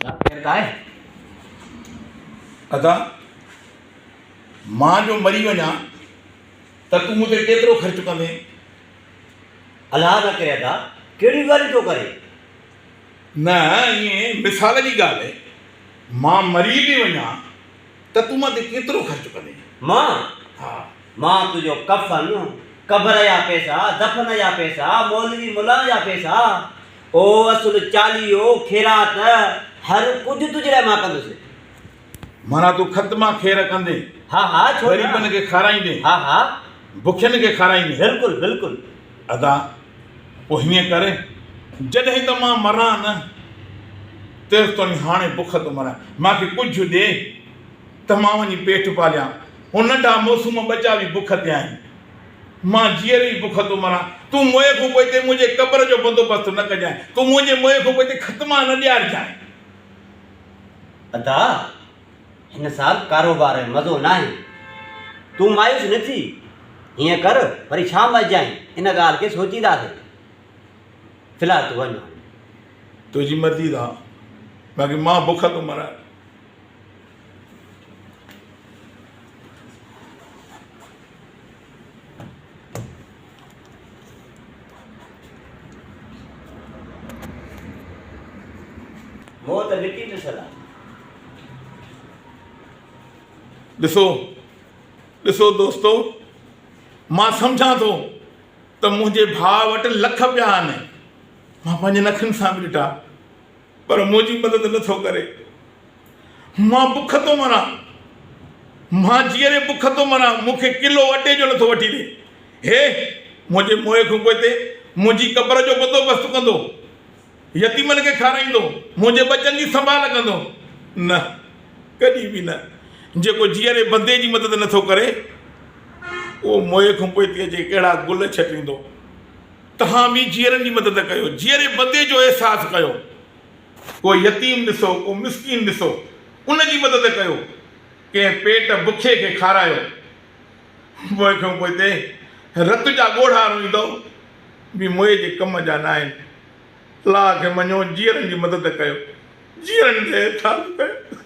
कहता है अदा मां जो मरी वञा त तूं मूंखे केतिरो ख़र्च कंदे? अलाह न करे था कहिड़ी ॻाल्हि थो करे। न ईअं मिसाल जी ॻाल्हि आहे, मां मरी बि वञा त तूं मां ते केतिरो ख़र्च कंदे? मां हा मां तुंहिंजो कफ़न, कब्र जा पैसा, दफ़न जा पैसा, मौलवी मुला जा पैसा, ओ असुल चालीहो, ख़ैरात, हर कुझु तुंहिंजे लाइ मां कंदुसि। माना तूं ख़तमा ख़ैर कंदे, हा हा छो न? ग़रीबनि खे खाराईंदे, हा हा बुखियनि खे खाराईंदे। बिल्कुलु बिल्कुलु। अदा पोइ हीअं करे, जॾहिं त मां मरां न तेसि ताईं हाणे बुख थो मरां, मूंखे कुझु ॾे त मां वञी पेट पालियां। उन नंढा मौसूम बचा बि बुख ते आहिनि, मां जीअर ई बुख थो मरां। तूं मोए खां पोइ हिते मुंहिंजे क़ब्र जो बंदोबस्तु न कजांइ, तूं मुंहिंजे मोए खां पोइ हिते ख़तमा न ॾियारजांइ। अदा हिन साल कारोबार में मज़ो न आहे, तूं मायूस न थी। हीअं कर वरी शाम अचांइ, इन ॻाल्हि खे सोचींदासीं। फ़िलहालु तूं वञ। तुंहिंजी मर्ज़ी दा, बाक़ी मां बुख थो मरां। मौत ॾिठी ॾिसंदा। ॾिसो दोस्तो, मां सम्झां थो त मुंहिंजे भाउ वटि लख पिया आहिनि, मां पंहिंजे नखनि सां बि ॾिठा, पर मुंहिंजी मदद नथो करे। मां बुख थो मरां, मां जीअरे बुख थो मरां, मूंखे किलो अटे जो नथो वठी ॾे। हे मुंहिंजे मोए खां पोइ हिते मुंहिंजी क़ब्र जो बंदोबस्तु कंदो, यतीमनि खे खाराईंदो, मुंहिंजे बचनि जी संभाल कंदो? न, कॾहिं बि न। जेको जीअरे बंदे जी मदद नथो करे, उहो मोए खां पोइ हिते अचे कहिड़ा गुल छटींदो। तव्हां बि जीअरनि जी मदद कयो, जीअरे बंदे जो अहसासु कयो। को यतीम ॾिसो, को मिसकीन ॾिसो, उन जी मदद कयो। कंहिं पेट बुखे खे खारायो। मोए खां पोइ हिते रत जा ॻोढ़ा रोईंदो बि मोए जे कम जा न आहिनि। अलाह खे मञो, जीअरनि जी मदद कयो, जीअरनि जो अहसासु कयो।